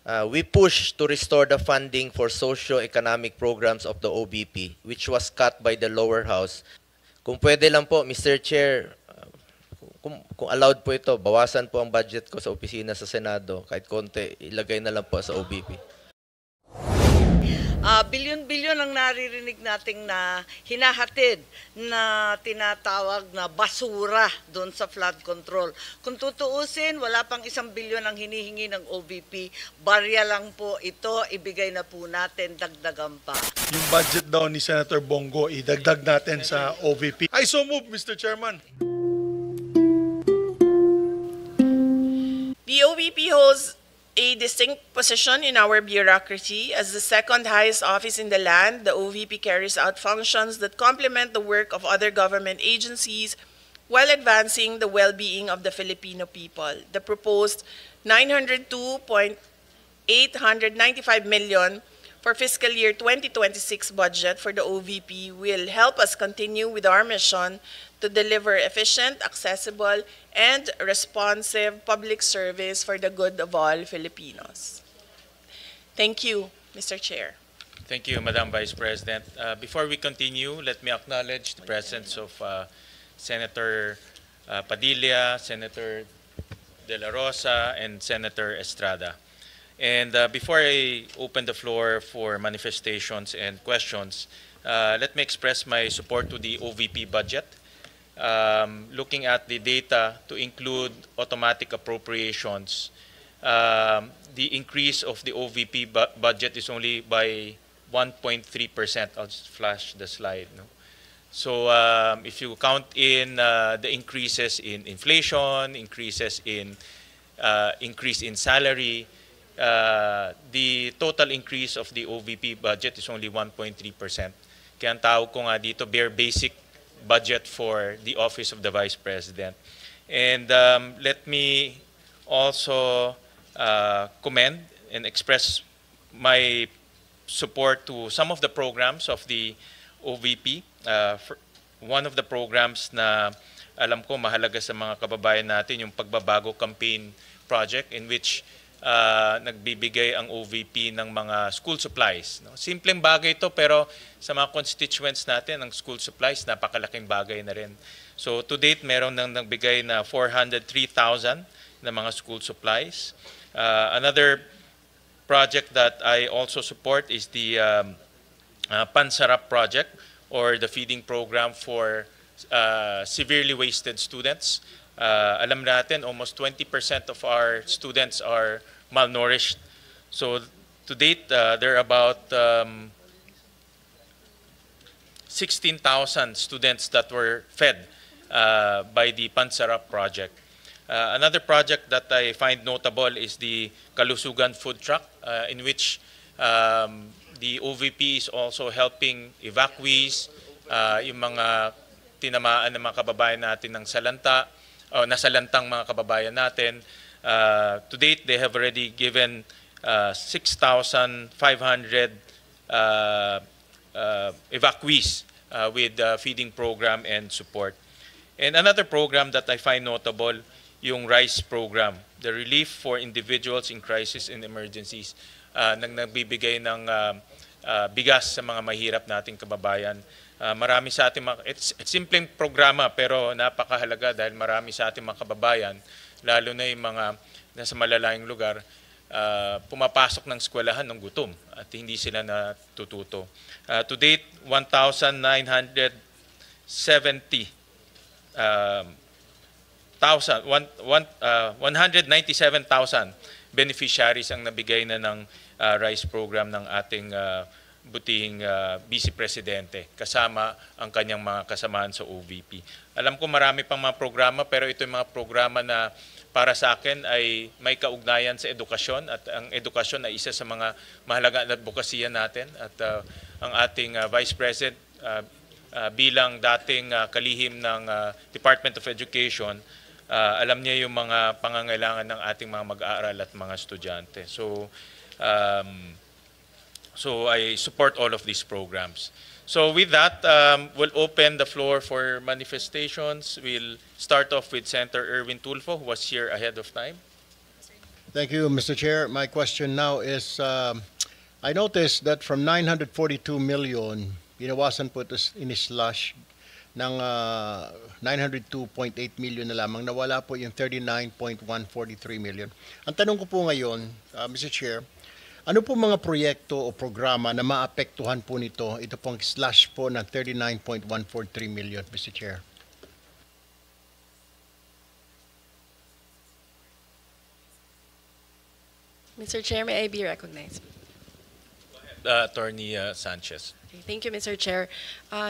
We push to restore the funding for socio-economic programs of the OBP, which was cut by the lower house. Kung pwede lang po, Mr. Chair, kung allowed po ito, bawasan po ang budget ko sa opisina sa Senado, kahit konti, ilagay na lang po sa OBP. Bilyon-bilyon ang naririnig nating na hinahatid na tinatawag na basura doon sa flood control. Kung tutuusin, wala pang 1 bilyon ang hinihingi ng OVP. Barya lang po ito, ibigay na po natin, dagdagan pa. Yung budget daw ni Senator Bongo, idagdag natin sa OVP. I so move, Mr. Chairman. The OVP holds a distinct position in our bureaucracy. As the second highest office in the land, the OVP carries out functions that complement the work of other government agencies while advancing the well-being of the Filipino people. The proposed 902.895 million for fiscal year 2026 budget for the OVP will help us continue with our mission to deliver efficient, accessible, and responsive public service for the good of all Filipinos. Thank you, Mr. Chair. Thank you, Madam Vice President. Before we continue, let me acknowledge the presence of Senator Padilla, Senator De La Rosa, and Senator Estrada. And before I open the floor for manifestations and questions, let me express my support to the OVP budget. Looking at the data to include automatic appropriations, the increase of the OVP budget is only by 1.3%. I'll just flash the slide. No? So if you count in the increases in inflation, increase in salary, the total increase of the OVP budget is only 1.3%. Kaya ang tawag ko nga dito, bare basic budget for the Office of the Vice President. And let me also commend and express my support to some of the programs of the OVP. One of the programs na alam ko mahalaga sa mga kababayan natin, yung Pagbabago Campaign Project, in which nagbibigay ang OVP ng mga school supplies. No? Simpleng bagay ito, pero sa mga constituents natin, ang school supplies, napakalaking bagay na rin. So to date, meron nang nagbigay na 403,000 na mga school supplies. Another project that I also support is the Pansarap project, or the feeding program for severely wasted students. Alam natin, almost 20% of our students are malnourished. So to date, there are about 16,000 students that were fed by the Pansarap project. Another project that I find notable is the Kalusugan food truck, in which the OVP is also helping evacuees, yung mga tinamaan ng mga kababayan natin ng salanta, nasalantang mga kababayan natin. To date, they have already given 6,500 evacuees with feeding program and support. And another program that I find notable, yung RICE program, the Relief for Individuals in Crisis and Emergencies, nagbibigay ng bigas sa mga mahirap nating kababayan. Marami sa ating it's simpleng programa, pero napakahalaga dahil marami sa ating mga kababayan, lalo na yung mga nasa malalayong lugar, pumapasok ng eskwelahan ng gutom at hindi sila natututo. To date, 197,000 beneficiaries ang nabigay na ng RICE program ng ating butihing Vice Presidente, kasama ang kanyang mga kasamahan sa OVP. Alam ko marami pang mga programa, pero ito yung mga programa na para sa akin ay may kaugnayan sa edukasyon, at ang edukasyon ay isa sa mga mahalaga na advokasya natin. At ang ating Vice President bilang dating kalihim ng Department of Education, alam niya yung mga pangangailangan ng ating mga mag-aaral at mga estudyante. So I support all of these programs. So with that, we'll open the floor for manifestations. We'll start off with Senator Erwin Tulfo, who was here ahead of time. Thank you, Mr. Chair. My question now is, I noticed that from 942 million, binawasan po ito in-slash ng 902.8 million na lamang, nawala po yung 39.143 million. Ang tanong ko po ngayon, Mr. Chair, ano po mga proyekto o programa na maapektuhan po nito, ito pong slash po ng 39.143 million, Mr. Chair? Mr. Chair, may I be recognized? Attorney Sanchez. Okay, thank you, Mr. Chair.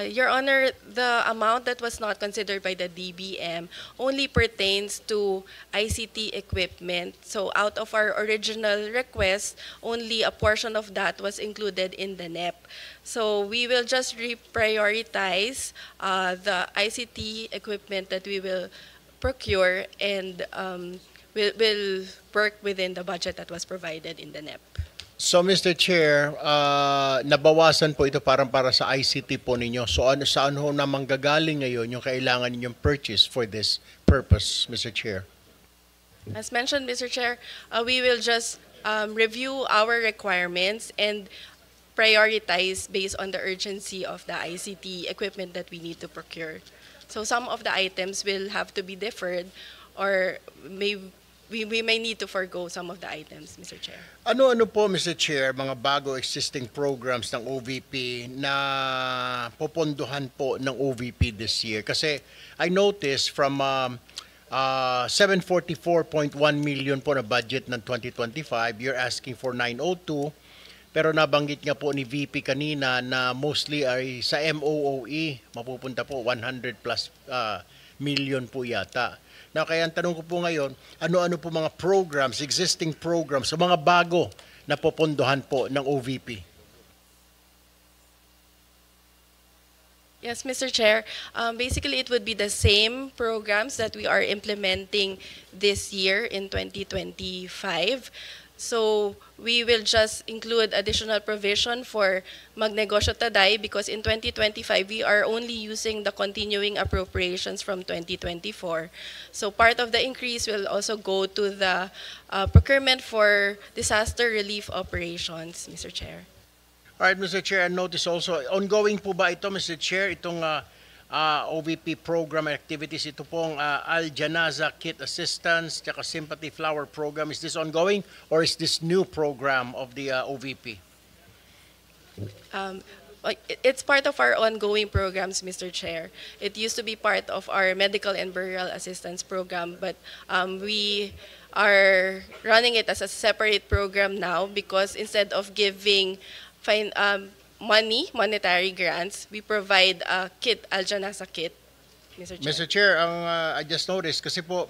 Your Honor, the amount that was not considered by the DBM only pertains to ICT equipment. So out of our original request, only a portion of that was included in the NEP. So we will just reprioritize the ICT equipment that we will procure and will work within the budget that was provided in the NEP. So, Mr. Chair, nabawasan po ito para sa ICT po ninyo. So, saan ho na manggagaling ngayon yung kailangan ninyong purchase for this purpose, Mr. Chair? As mentioned, Mr. Chair, we will just review our requirements and prioritize based on the urgency of the ICT equipment that we need to procure. So some of the items will have to be deferred, or we may need to forgo some of the items, Mr. Chair. Ano-ano po, Mr. Chair, mga bago existing programs ng OVP na popondohan po ng OVP this year? Kasi I noticed from 744.1 million po na budget ng 2025, you're asking for 902, pero nabanggit nga po ni VP kanina na mostly ay sa MOOE, mapupunta po 100 plus million po yata. Now, kaya ang tanong ko po ngayon, ano-ano po mga programs, existing programs, o mga bago na popondohan po ng OVP? Yes, Mr. Chair. Basically, it would be the same programs that we are implementing this year in 2025. So we will just include additional provision for Magnegosyo Taday because in 2025, we are only using the continuing appropriations from 2024. So part of the increase will also go to the procurement for disaster relief operations, Mr. Chair. All right, Mr. Chair, and notice also, ongoing po ba ito, Mr. Chair, itong OVP program activities, ito pong Al-Janaza Kit Assistance, tsaka Sympathy Flower Program, is this ongoing or is this new program of the OVP? It's part of our ongoing programs, Mr. Chair. It used to be part of our medical and burial assistance program, but we are running it as a separate program now because instead of giving monetary grants, we provide a kit, Al-Janaza kit, Mr. Chair. Mr. Chair, I just noticed, kasi po,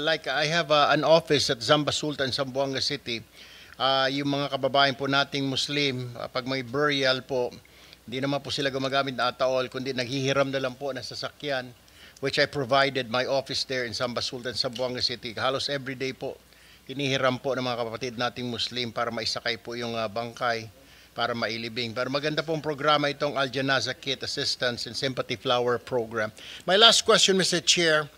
like I have an office at Zamba Sultan, Zamboanga City. Yung mga kababayan po nating Muslim, pag may burial po, hindi naman po sila gumagamit na ataol, kundi naghihiram na lang po ng sasakyan, which I provided my office there in Zamba Sultan, Zamboanga City. Halos everyday po, hinihiram po ng mga kapatid nating Muslim para maisakay po yung bangkay, para mailibing. Pero maganda pong programa itong Al-Janaza Kit Assistance and Sympathy Flower Program. My last question, Mr. Chair,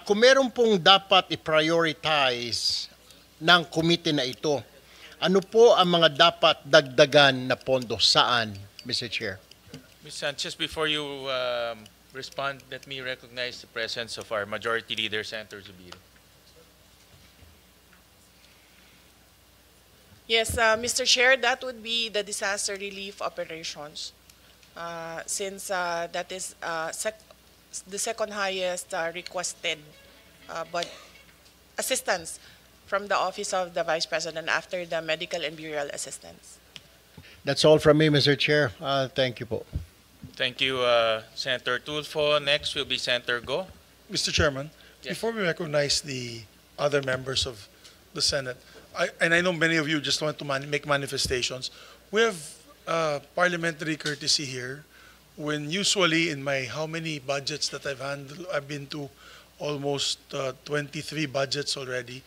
kung meron pong dapat i-prioritize ng committee na ito, ano po ang mga dapat dagdagan na pondo? Saan, Mr. Chair? Ms. Sanchez, before you respond, let me recognize the presence of our Majority Leader, Senator Zubiri. Yes, Mr. Chair, that would be the disaster relief operations, since that is the second highest requested but assistance from the Office of the Vice President after the medical and burial assistance. That's all from me, Mr. Chair. Thank you po. Thank you, Senator Tulfo. Next will be Senator Go. Mr. Chairman, Yes. before we recognize the other members of the Senate, I know many of you just want to make manifestations. We have parliamentary courtesy here when usually in my how many budgets that I've handled, I've been to almost 23 budgets already.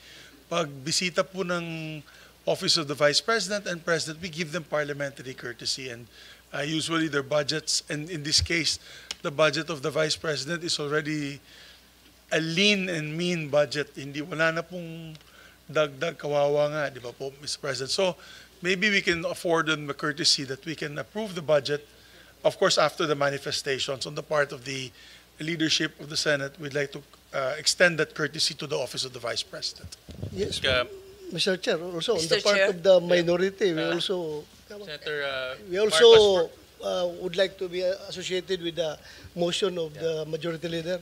Pag bisita po ng Office of the Vice President and President, we give them parliamentary courtesy, and usually their budgets, and in this case, the budget of the Vice President is already a lean and mean budget. Hindi, wala na pong dagdag kawawa nga, di ba po, Mr. President? So maybe we can afford them the courtesy that we can approve the budget. Of course, after the manifestations on the part of the leadership of the Senate, we'd like to extend that courtesy to the office of the Vice President. Yes, Uh, Mr. Chair, also on the Mr. part Chair? of the minority, we Uh, also Senator we Marcos, also would like to be associated with the motion of the majority leader.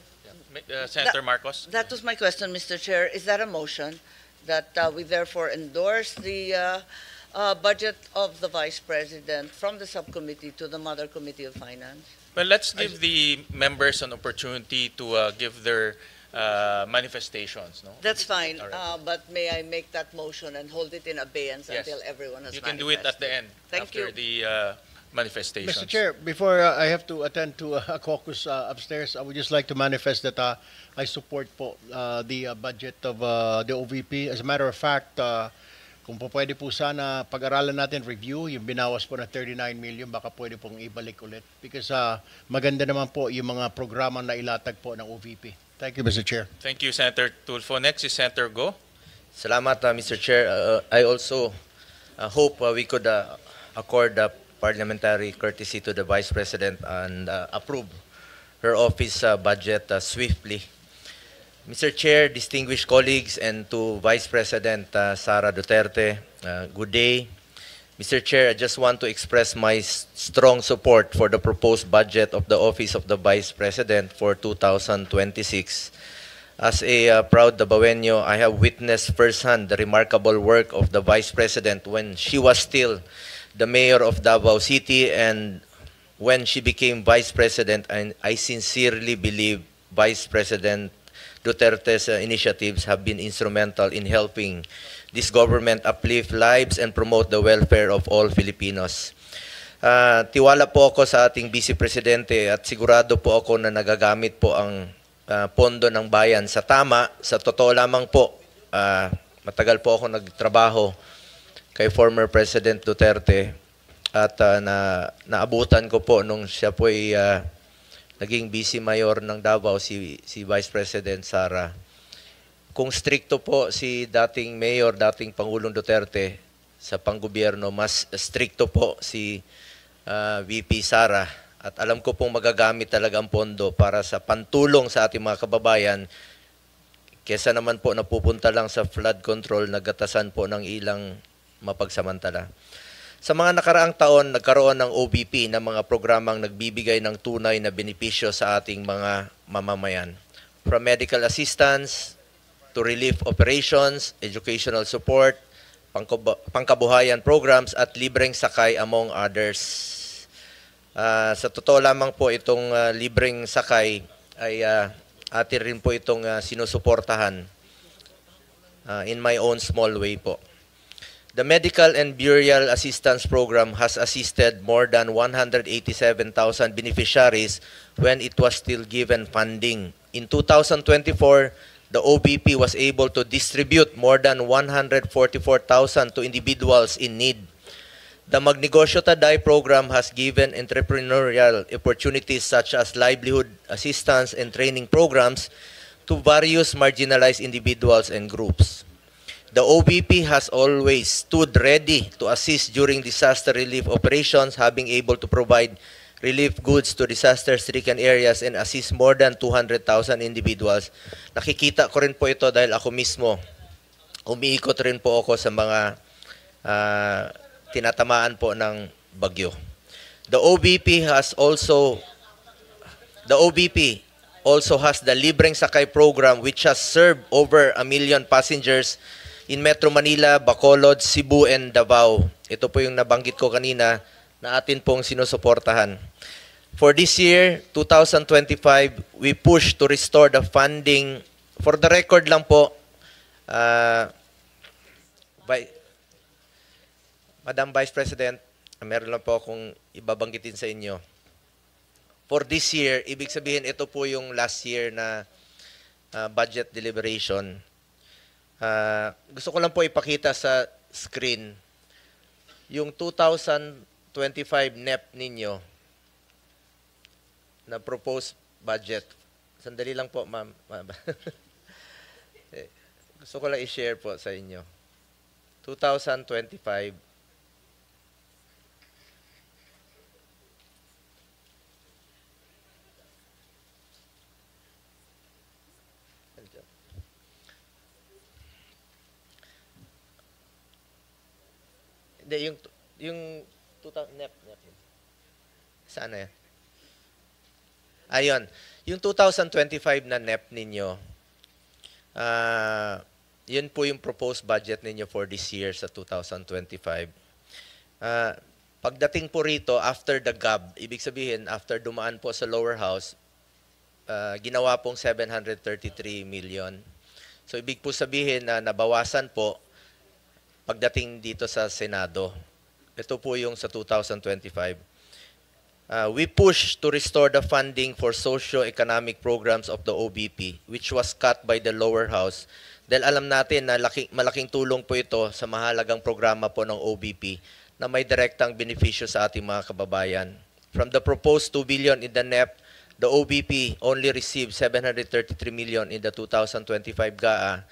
Senator Marcos. That was my question, Mr. Chair. Is that a motion that we therefore endorse the budget of the Vice President from the subcommittee to the Mother Committee of Finance? Well, let's give the members an opportunity to give their manifestations. No, That's fine, All right. but may I make that motion and hold it in abeyance Yes. until everyone has You can do it at the end Thank after you. the manifestations. Mr. Chair, before I have to attend to a caucus upstairs, I would just like to manifest that I support po the budget of the OVP. As a matter of fact, kung po pwede po sana pag-aralan natin, review, yung binawas po na 39 million, baka pwede pong ibalik ulit. Because maganda naman po yung mga programa na ilatag po ng OVP. Thank you, Mr. Chair. Thank you, Senator Tulfo. Next is Senator Go. Salamat, Mr. Chair. I also hope we could accord parliamentary courtesy to the Vice President and approve her office budget swiftly. Mr. Chair, distinguished colleagues, and to Vice President Sara Duterte, good day. Mr. Chair, I just want to express my strong support for the proposed budget of the Office of the Vice President for 2026. As a proud Dabawenyo, I have witnessed firsthand the remarkable work of the Vice President when she was still the mayor of Davao City, and when she became Vice President, and I sincerely believe Vice President Duterte's initiatives have been instrumental in helping this government uplift lives and promote the welfare of all Filipinos. Tiwala po ako sa ating Vice Presidente at sigurado po ako na nagagamit po ang pondo ng bayan sa tama. Sa totoo lamang po, matagal po ako nagtrabaho kay former President Duterte at naabutan ko po nung siya po ay naging vice mayor ng Davao, si Vice President Sara. Kung stricto po si dating mayor, dating Pangulong Duterte sa panggobyerno, mas stricto po si VP Sara. At alam ko pong magagamit talaga ang pondo para sa pantulong sa ating mga kababayan, kesa naman po napupunta lang sa flood control, nagatasan po ng ilang mapagsamantala. Sa mga nakaraang taon, nagkaroon ng OBP na mga programang nagbibigay ng tunay na benepisyo sa ating mga mamamayan. From medical assistance to relief operations, educational support, pangkabuhayan programs at libreng sakay among others. Sa totoo lamang po itong libreng sakay ay atin rin po itong sinusuportahan in my own small way po. The Medical and Burial Assistance Program has assisted more than 187,000 beneficiaries when it was still given funding. In 2024, the OBP was able to distribute more than 144,000 to individuals in need. The Magnegosyo Taday program has given entrepreneurial opportunities such as livelihood assistance and training programs to various marginalized individuals and groups. The OBP has always stood ready to assist during disaster relief operations, having able to provide relief goods to disaster-stricken areas and assist more than 200,000 individuals. Nakikita ko rin po ito dahil ako mismo, umiikot rin po ako sa mga tinatamaan po ng bagyo. The OBP also has the Libreng Sakay program, which has served over 1 million passengers in Metro Manila, Bacolod, Cebu, and Davao. Ito po yung nabanggit ko kanina na atin pong sinusuportahan. For this year, 2025, we push to restore the funding. For the record lang po, Madam Vice President, meron lang po akong ibabanggitin sa inyo. For this year, ibig sabihin ito po yung last year na budget deliberation. Gusto ko lang po ipakita sa screen yung 2025 NEP ninyo na proposed budget. Sandali lang po, ma'am. Gusto ko lang i-share po sa inyo. 2025, hindi, yung 2000, NEP. Saan na yan? Ayun, yung 2025 na NEP ninyo, yun po yung proposed budget ninyo for this year sa 2025. Pagdating po rito, after the GAB, ibig sabihin, after dumaan po sa lower house, ginawa pong 733 million. So, ibig po sabihin na nabawasan po pagdating dito sa Senado. Ito po yung sa 2025. We push to restore the funding for socio-economic programs of the OBP, which was cut by the lower house. Dahil alam natin na malaking tulong po ito sa mahalagang programa po ng OBP na may direktang benepisyo sa ating mga kababayan. From the proposed 2 billion in the NEP, the OBP only received 733 million in the 2025 GAA.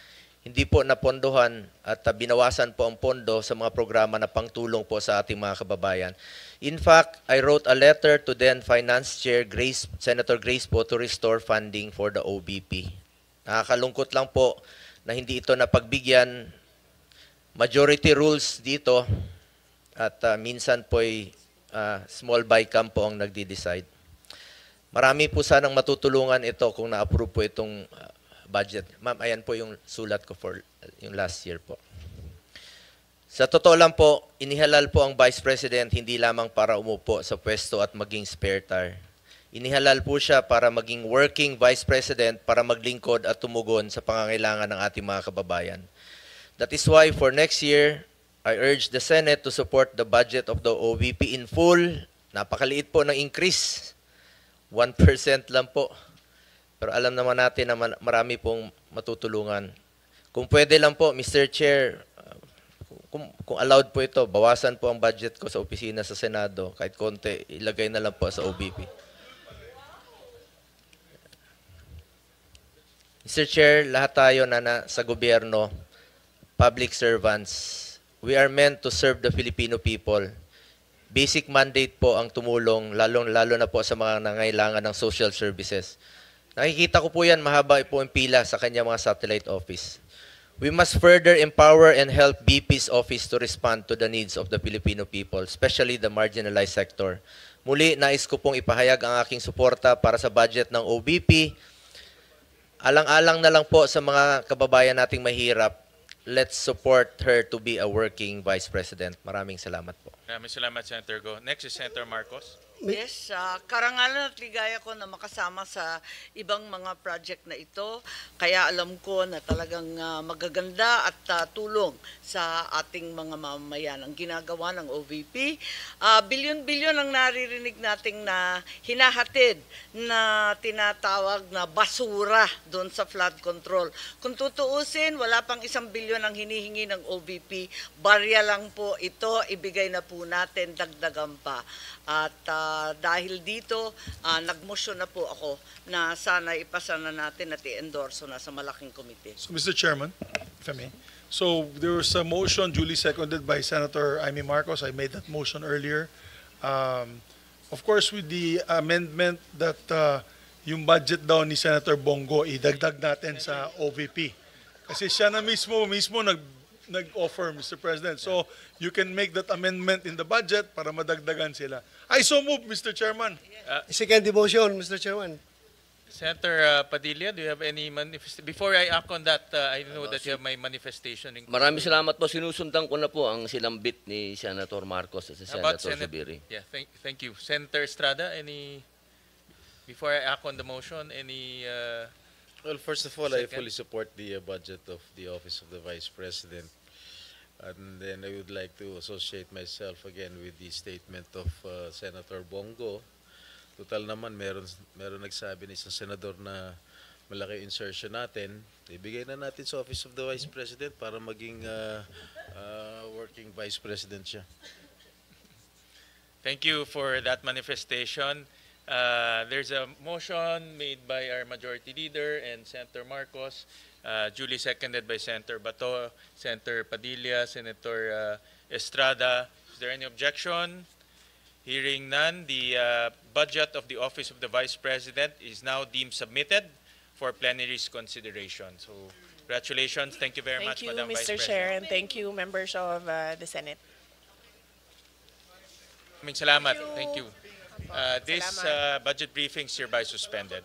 Hindi po napondohan at binawasan po ang pondo sa mga programa na pangtulong po sa ating mga kababayan. In fact, I wrote a letter to then Finance Chair Senator Grace po to restore funding for the OBP. Nakakalungkot lang po na hindi ito napagbigyan. Majority rules dito at minsan po'y small bycam po ang nagdi-decide. Marami po sanang matutulungan ito kung na-approve po itong budget. Ma'am, ayan po yung sulat ko for yung last year po. Sa totoo lang po, inihalal po ang Vice President hindi lamang para umupo sa pwesto at maging spare tire. Inihalal po siya para maging working Vice President para maglingkod at tumugon sa pangangailangan ng ating mga kababayan. That is why for next year, I urge the Senate to support the budget of the OVP in full. Napakaliit po ng increase. 1% lang po. Pero alam naman natin na marami pong matutulungan. Kung pwede lang po, Mr. Chair, kung allowed po ito, bawasan po ang budget ko sa opisina sa Senado. Kahit konti, ilagay na lang po sa OBP. Mr. Chair, lahat tayo na sa gobyerno, public servants, we are meant to serve the Filipino people. Basic mandate po ang tumulong, lalo na po sa mga nangailangan ng social services. Nakikita ko po yan, mahaba po ang pila sa kanya mga satellite office. We must further empower and help BP's office to respond to the needs of the Filipino people, especially the marginalized sector. Muli, nais ko pong ipahayag ang aking suporta para sa budget ng OBP. Alang-alang na lang po sa mga kababayan nating mahirap, let's support her to be a working Vice President. Maraming salamat po. Maraming salamat, Senator Go. Next is Senator Marcos. Yes, karangalan at ligaya ko na makasama sa ibang mga project na ito. Kaya alam ko na talagang magaganda at tulong sa ating mga mamamayan ang ginagawa ng OVP. Bilyon-bilyon ang naririnig nating na hinahatid na tinatawag na basura doon sa flood control. Kung tutuusin, wala pang 1 bilyon ang hinihingi ng OVP. Barya lang po ito, ibigay na po natin, dagdagan pa. At dahil dito, nagmotion na po ako na sana ipasa na natin at i-endorso na sa malaking komite. So, Mr. Chairman, if I may. So, there was a motion duly seconded by Senator Amy Marcos. I made that motion earlier. Of course, with the amendment that yung budget daw ni Senator Bongo, idagdag natin sa OVP. Kasi siya na mismo nag-offer, Mr. President. So, you can make that amendment in the budget para madagdagan sila. I so move, Mr. Chairman. Second the motion, Mr. Chairman. Senator Padilla, do you have any manifestation? Before I act on that, I know that you have my manifestation. Maraming salamat po. Sinusundan ko na po ang sinambit ni Senator Marcos at si About Senator Zubiri. Yeah, thank you. Senator Estrada, before I act on the motion, Well, first of all, I Second. fully support the budget of the Office of the Vice President. And then I would like to associate myself again with the statement of Senator Bongo. Total naman, meron nagsabi ni isang senador na malaki insertion natin. Ibigay na natin sa Office of the Vice President para maging working Vice President siya. Thank you for that manifestation. There's a motion made by our Majority Leader and Senator Marcos, duly seconded by Senator Bato, Senator Padilla, Senator Estrada. Is there any objection? Hearing none, the budget of the Office of the Vice President is now deemed submitted for plenary's consideration. So, congratulations. Thank you very Thank much, you, Madam Vice Mr. President. Chair, and thank you, members of the Senate. Maraming salamat. Thank you. This Salamat. budget briefing is hereby suspended.